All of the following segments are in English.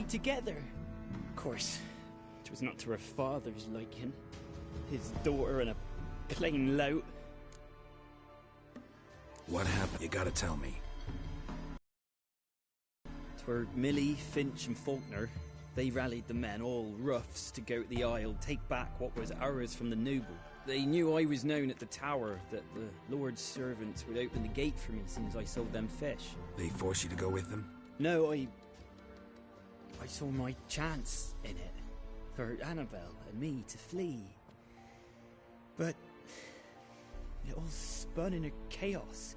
together. Of course, it was not to her father's liking. His daughter and a plain lout. What happened? You gotta tell me. 'Twere Millie, Finch and Faulkner. They rallied the men, all roughs, to go to the Isle, take back what was ours from the noble. They knew I was known at the tower, that the Lord's servants would open the gate for me since I sold them fish. They forced you to go with them? No, I saw my chance in it, for Annabelle and me to flee. But it all spun in a chaos.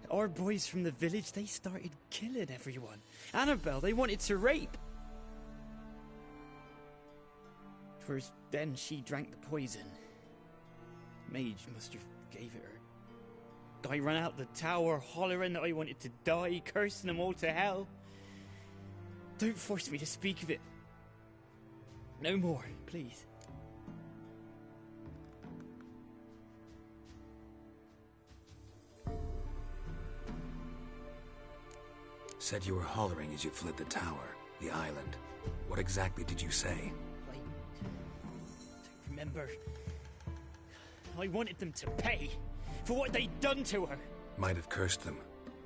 Our boys from the village, they started killing everyone. Annabelle, they wanted to rape. 'Twas then she drank the poison. Mage must have gave it her. I ran out the tower hollering that I wanted to die, cursing them all to hell. Don't force me to speak of it. No more, please. Said you were hollering as you fled the tower, the island. What exactly did you say? I don't remember. I wanted them to pay for what they'd done to her. Might have cursed them.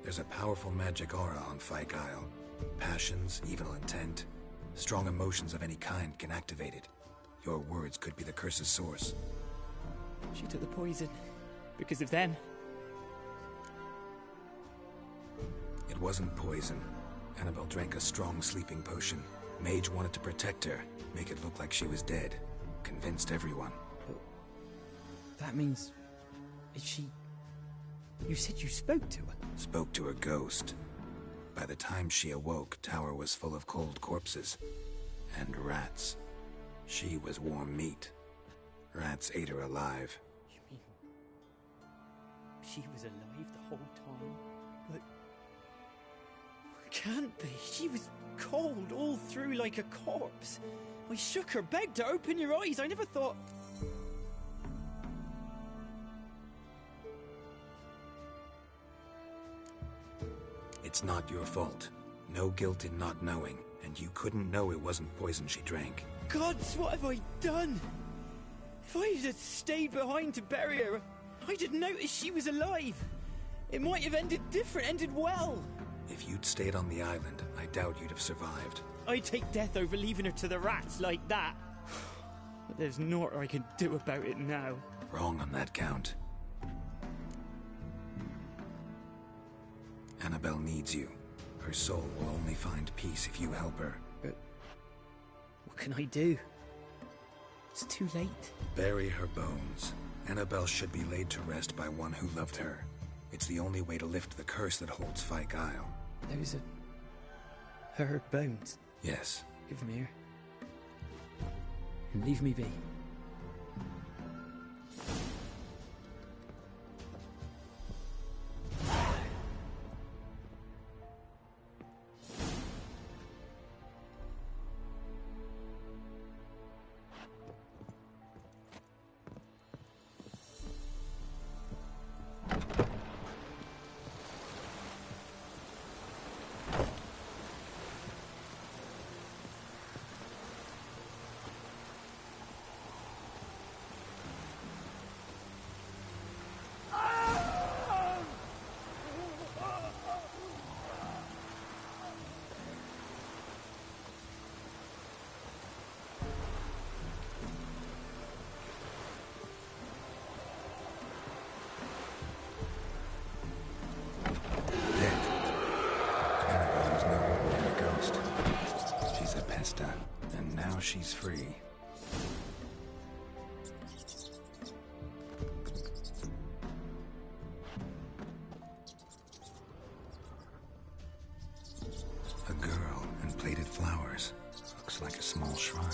There's a powerful magic aura on Fyke Isle. Passions, evil intent, strong emotions of any kind can activate it. Your words could be the curse's source. She took the poison because of them. It wasn't poison. Annabelle drank a strong sleeping potion. Mage wanted to protect her, make it look like she was dead. Convinced everyone. But that means... Is she... You said you spoke to her? Spoke to a ghost. By the time she awoke, tower was full of cold corpses. And rats. She was warm meat. Rats ate her alive. You mean... She was alive the whole time? But... Can't be. She was cold all through like a corpse. I shook her, begged her, open your eyes. I never thought... It's not your fault. No guilt in not knowing, and you couldn't know it wasn't poison she drank. Gods, what have I done? If I had stayed behind to bury her, I'd have noticed she was alive. It might have ended different, ended well. If you'd stayed on the island, I doubt you'd have survived. I'd take death over leaving her to the rats like that. But there's naught I can do about it now. Wrong on that count. Annabelle needs you. Her soul will only find peace if you help her. But what can I do? It's too late. Bury her bones. Annabelle should be laid to rest by one who loved her. It's the only way to lift the curse that holds Fyke Isle. Those are... her bones? Yes. Give them here. And leave me be. And now she's free. A girl and plated flowers. Looks like a small shrine.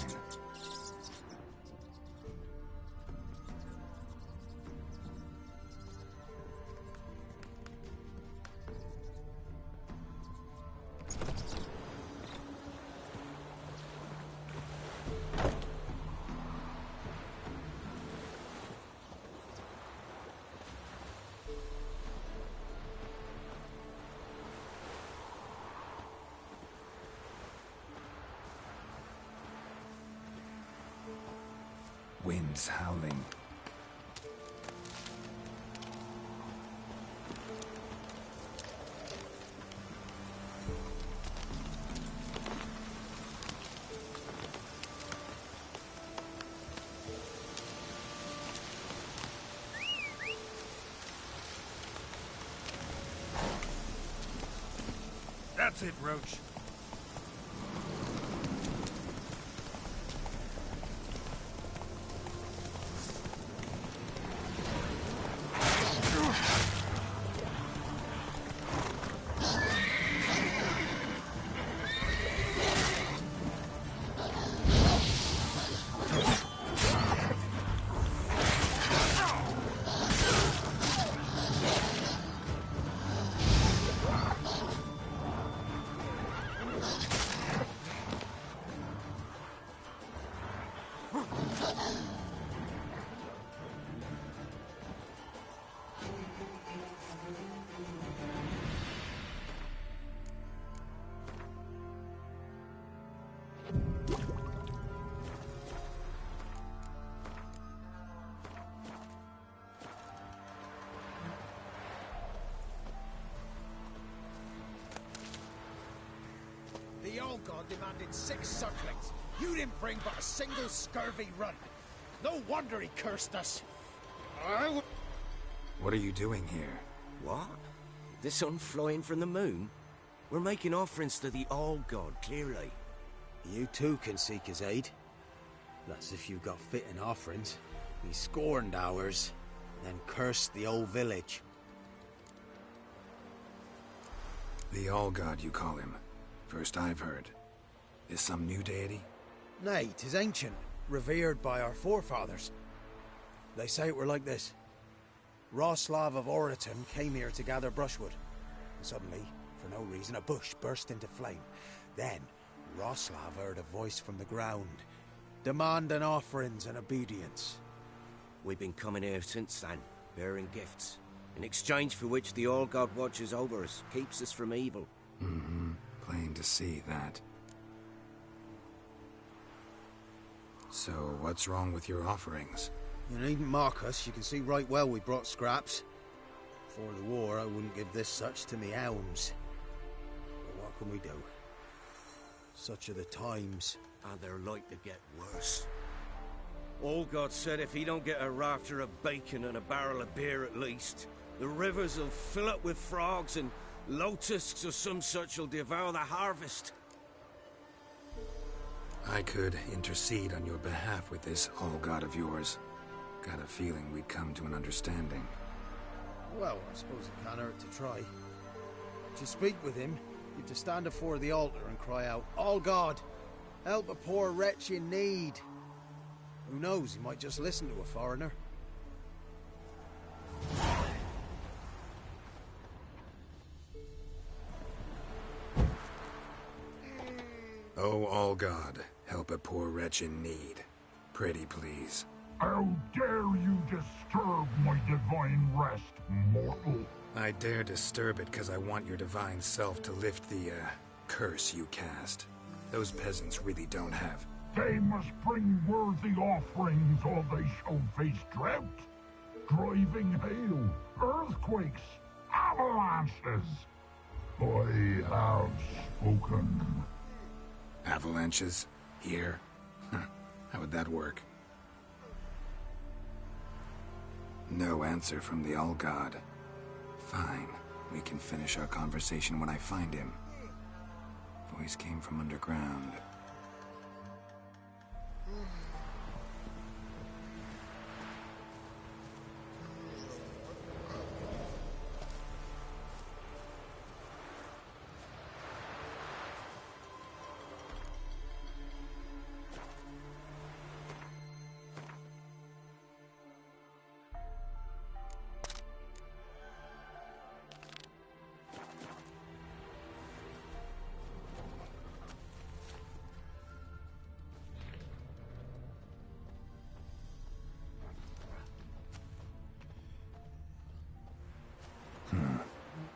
Winds howling. That's it, Roach. The old god demanded 6 circlings. You didn't bring but a single scurvy run. No wonder he cursed us. What are you doing here? What? The sun flying from the moon? We're making offerings to the All God, clearly. You too can seek his aid. That's if you got fitting offerings. He scorned ours, then cursed the old village. The All-God, you call him. First I've heard. Is some new deity? Nay, 'tis ancient, revered by our forefathers. They say it were like this. Roslav of Oriton came here to gather brushwood. And suddenly, for no reason, a bush burst into flame. Then, Roslav heard a voice from the ground, demanding offerings and obedience. We've been coming here since then, bearing gifts, in exchange for which the All God watches over us, keeps us from evil. Mm-hmm. Plain to see that. So, what's wrong with your offerings? You needn't mock us, you can see right well we brought scraps. Before the war, I wouldn't give this such to me elms. But what can we do? Such are the times. And they're like to get worse. All God said if he don't get a rafter of bacon and a barrel of beer at least, the rivers will fill up with frogs and locusts or some such will devour the harvest. I could intercede on your behalf with this All-God of yours. Got a feeling we'd come to an understanding. Well, I suppose it can't hurt to try. To speak with him, you've to stand before the altar and cry out, All God, help a poor wretch in need. Who knows, he might just listen to a foreigner. Oh, All-God, help a poor wretch in need. Pretty please. How dare you disturb my divine rest, mortal? I dare disturb it because I want your divine self to lift the, curse you cast. Those peasants really don't have. They must bring worthy offerings or they shall face drought, driving hail, earthquakes, avalanches. I have spoken. Avalanches? Here? How would that work? No answer from the All-God. Fine. We can finish our conversation when I find him. Voice came from underground.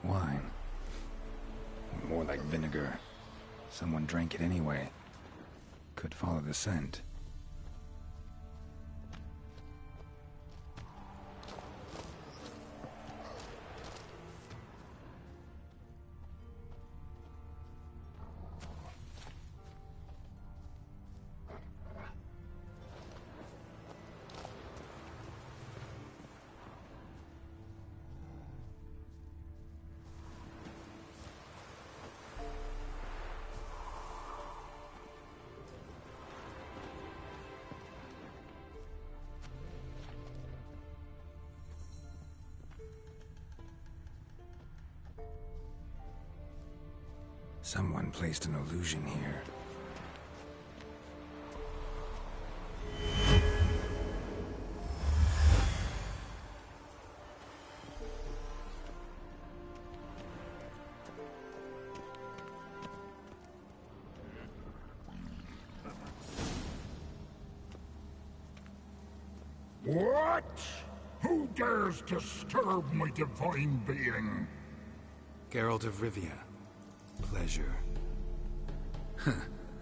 Wine. More like vinegar. Someone drank it anyway. Could follow the scent. Someone placed an illusion here. What? Who dares disturb my divine being? Geralt of Rivia. Pleasure.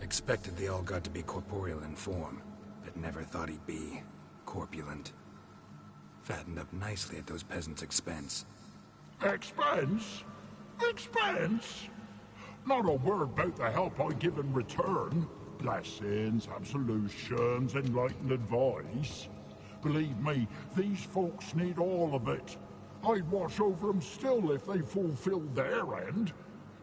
Expected the All-God to be corporeal in form, but never thought he'd be corpulent. Fattened up nicely at those peasants' expense. Expense? Expense? Not a word about the help I give in return. Blessings, absolutions, enlightened advice. Believe me, these folks need all of it. I'd watch over them still if they fulfilled their end.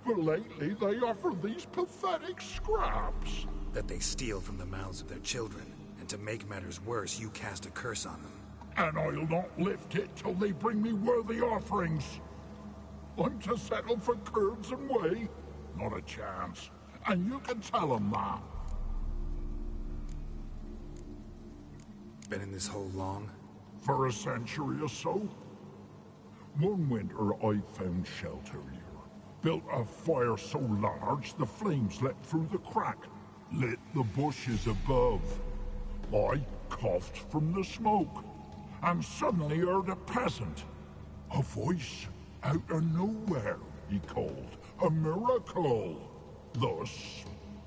But lately they offer these pathetic scraps. That they steal from the mouths of their children, and to make matters worse, you cast a curse on them. And I'll not lift it till they bring me worthy offerings. I'm to settle for curds and whey? Not a chance. And you can tell them that. Been in this hole long? For a century or so. One winter I found shelter here. Built a fire so large the flames leapt through the crack, lit the bushes above. I coughed from the smoke, and suddenly heard a peasant. A voice out of nowhere, he called. A miracle. Thus,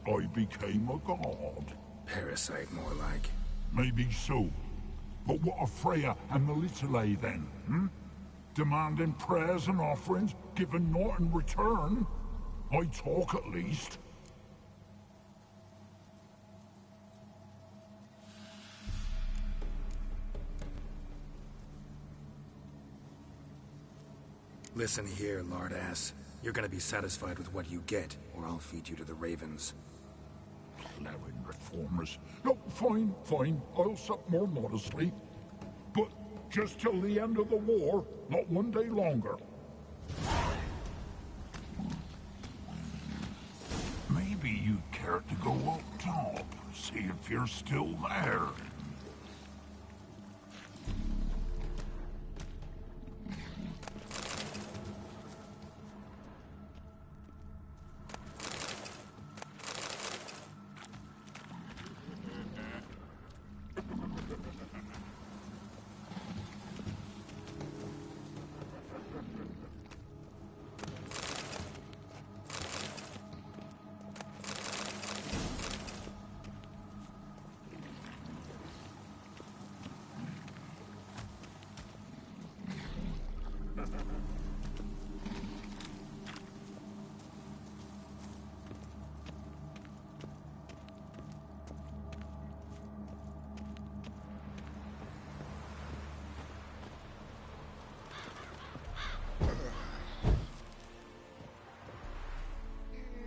I became a god. Parasite, more like. Maybe so. But what of Freya and the Little then, hmm? Demanding prayers and offerings, giving naught in return? I talk at least. Listen here, lard-ass. You're gonna be satisfied with what you get, or I'll feed you to the ravens. Plowing reformers. No, fine, fine. I'll sup more modestly. But just till the end of the war, not one day longer. Maybe you'd care to go up top, see if you're still there.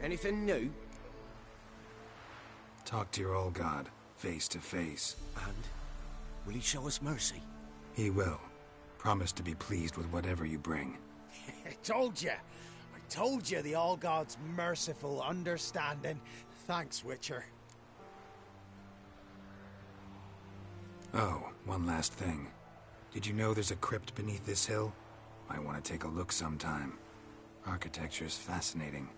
Anything new? Talk to your All-God, face to face. And? Will he show us mercy? He will. Promise to be pleased with whatever you bring. I told you the All-God's merciful, understanding. Thanks, Witcher. Oh, one last thing. Did you know there's a crypt beneath this hill? I want to take a look sometime. Architecture's fascinating.